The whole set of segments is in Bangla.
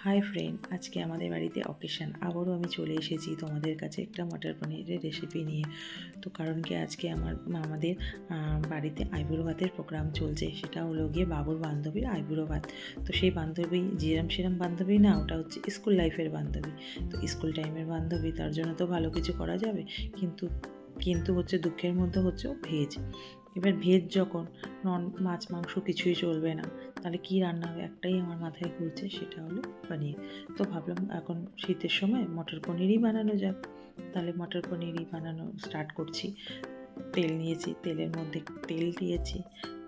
হাই ফ্রেন্ড, আজকে আমাদের বাড়িতে অকেশন। আবারও আমি চলে এসেছি তোমাদের কাছে একটা মটর পনিরের রেসিপি নিয়ে। তো কারণ কি আজকে আমাদের বাড়িতে আইবুড়ো ভাতের প্রোগ্রাম চলছে। সেটা হলো গিয়ে বাবুর বান্ধবীর আইবুড়ো ভাত। তো সেই বান্ধবী যেরম সেরম বান্ধবী না, ওটা হচ্ছে স্কুল লাইফের বান্ধবী। তো স্কুল টাইমের বান্ধবী, তার জন্য তো ভালো কিছু করা যাবে, কিন্তু কিন্তু হচ্ছে দুঃখের মধ্যে হচ্ছে ভেজ। এবার ভেজ যখন মাছ মাংস কিছুই চলবে না, তাহলে কী রান্না হবে একটাই আমার মাথায় ঘুরছে, সেটা হলো পনির। তো ভাবলাম এখন শীতের সময় মটর পনিরই বানানো যাক। তাহলে মটর পনিরই বানানো স্টার্ট করছি। তেল নিয়েছি, তেলের মধ্যে তেল দিয়েছি,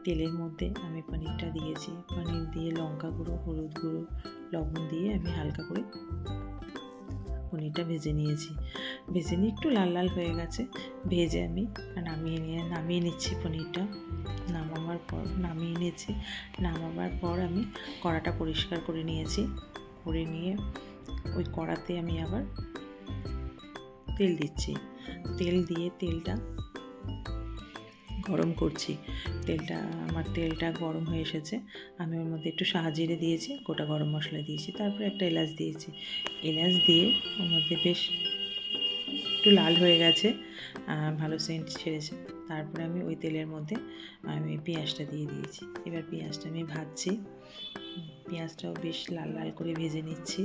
তেলের মধ্যে আমি পনিরটা দিয়েছি। পনির দিয়ে লঙ্কা গুঁড়ো, হলুদ গুঁড়ো, লবণ দিয়ে আমি হালকা করে পনিরটা ভেজে নিয়েছি। ভেজে নিয়ে একটু লাল লাল হয়ে গেছে, ভেজে আমি নামিয়ে নিচ্ছি পনিরটা। নামাবার পর আমি কড়াটা পরিষ্কার করে নিয়েছি। করে নিয়ে ওই কড়াতে আমি আবার তেল দিচ্ছি। তেল দিয়ে তেলটা গরম করছি। তেলটা গরম হয়ে এসেছে। আমি ওর মধ্যে একটু জিরে দিয়েছি, গোটা গরম মশলা দিয়েছি, তারপরে একটা এলাচ দিয়েছি। এলাচ দিয়ে ওর মধ্যে বেশ একটু লাল হয়ে গেছে, ভালো সেন্ট ছেড়েছে। তারপরে আমি ওই তেলের মধ্যে আমি পেঁয়াজটা দিয়ে দিয়েছি। এবার পেঁয়াজটা আমি ভাজছি। পেঁয়াজটাও বেশ লাল লাল করে ভেজে নিচ্ছি।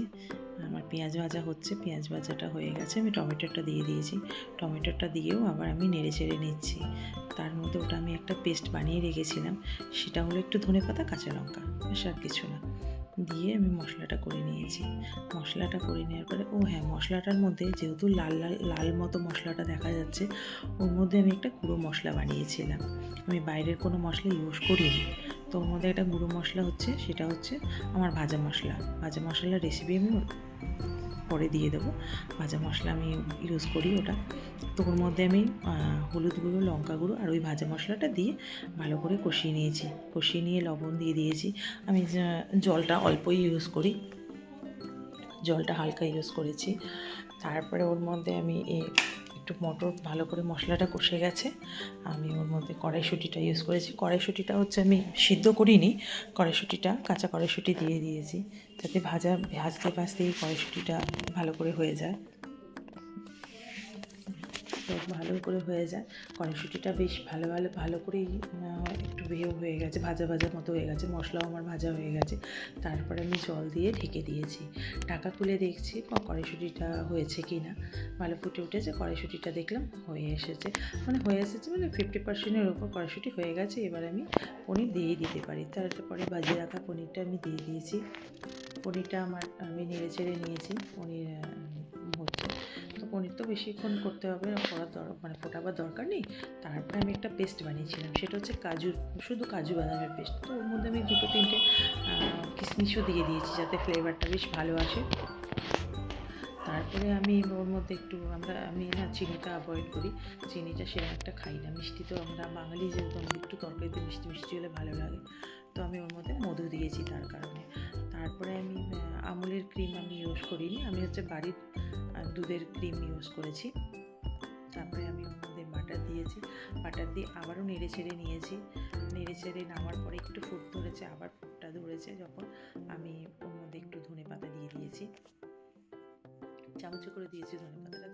আমার পেঁয়াজ ভাজা হচ্ছে, পেঁয়াজ ভাজাটা হয়ে গেছে। আমি টমেটোটা দিয়ে দিয়েছি। টমেটোটা দিয়েও আবার আমি নেড়ে চেড়ে নিচ্ছি। তার মধ্যে ওটা আমি একটা পেস্ট বানিয়ে রেখেছিলাম, সেটা হলো একটু ধনেপাতা, কাঁচা লঙ্কা, বেশ আর কিছু না, দিয়ে আমি মশলাটা করে নিয়েছি। মশলাটা করে নেওয়ার পরে মশলাটার মধ্যে যেহেতু লাল লাল লাল মতো মশলাটা দেখা যাচ্ছে, ওর মধ্যে আমি একটা গুঁড়ো মশলা বানিয়েছিলাম। আমি বাইরের কোনো মশলা ইউজ করিনি। তো ওর মধ্যে একটা গুঁড়ো মশলা হচ্ছে, সেটা হচ্ছে আমার ভাজা মশলার রেসিপি আমি পরে দিয়ে দেবো। ভাজা মশলা আমি ইউজ করি ওটা। তো ওর মধ্যে আমি হলুদ গুঁড়ো, লঙ্কা গুঁড়ো আর ওই ভাজা মশলাটা দিয়ে ভালো করে কষিয়ে নিয়েছি। কষিয়ে নিয়ে লবণ দিয়ে দিয়েছি। আমি জলটা অল্পই ইউজ করি, জলটা হালকা ইউজ করেছি। তারপরে ওর মধ্যে আমি একটু মটর, ভালো করে মশলাটা কষে গেছে, আমি ওর মধ্যে কড়াইশুঁটিটা ইউজ করেছি। কড়াইশুঁটিটা হচ্ছে আমি সিদ্ধ করিনি, কাঁচা কড়াইশুঁটি দিয়ে দিয়েছি, যাতে ভাজতেই কড়াইশুঁটিটা ভালো করে হয়ে যায়। তো ভালো করে হয়ে যায় কড়াইশুঁটিটা, বেশ ভালো করেই একটু হয়ে গেছে, ভাজা মতো হয়ে গেছে, মশলাও আমার ভাজা হয়ে গেছে। তারপরে আমি জল দিয়ে ঢেকে দিয়েছি। ঢাকা খুলে দেখছি কড়াইশুঁটিটা হয়েছে কি না। ভালো ফুটে উঠেছে, কড়াইশুঁটিটা দেখলাম হয়ে এসেছে, মানে 50%-এর ওপর কড়াইশুঁটি হয়ে গেছে। এবার আমি পনির দিয়েই দিতে পারি। তারপরে ভাজিয়ে রাখা পনিরটা আমি দিয়ে দিয়েছি। পনিরটা আমি নেড়ে চেড়ে নিয়েছি। পনির হচ্ছে, তো পনির তো বেশিক্ষণ করতে হবে না, ফোটাবার দরকার নেই। তারপরে আমি একটা পেস্ট বানিয়েছিলাম, সেটা হচ্ছে শুধু কাজু বাদামের পেস্ট। তো ওর মধ্যে আমি 2-3টে কিশমিশও দিয়ে দিয়েছি, যাতে ফ্লেভারটা বেশ ভালো আসে। তারপরে আমি ওর মধ্যে আমি চিনিটা অ্যাভয়েড করি, চিনিটা সেরকম একটা খাই না। মিষ্টি তো আমরা বাঙালি, যেহেতু আমাদের একটু তরকারিতে মিষ্টি মিষ্টি হলে ভালো লাগে। তো আমি ওর মধ্যে মধু দিয়েছি তার কারণে। তারপরে আমি আমুলের ক্রিম আমি ইউজ করিনি, আমি হচ্ছে বাড়ির দুধের ক্রিম ইউজ করেছি। তারপরে আমি ওর মধ্যে বাটার দিয়েছি, বাটার দিয়ে আবারও নেড়ে চেড়ে নিয়েছি। নেড়ে চেড়ে নামার পরে একটু ফুট ধরেছে, আবার ফুটটা ধরেছে যখন, আমি ওর মধ্যে একটু ধনেপাতা দিয়ে দিয়েছি, চামচে করে দিয়েছি ধনেপাতাটা,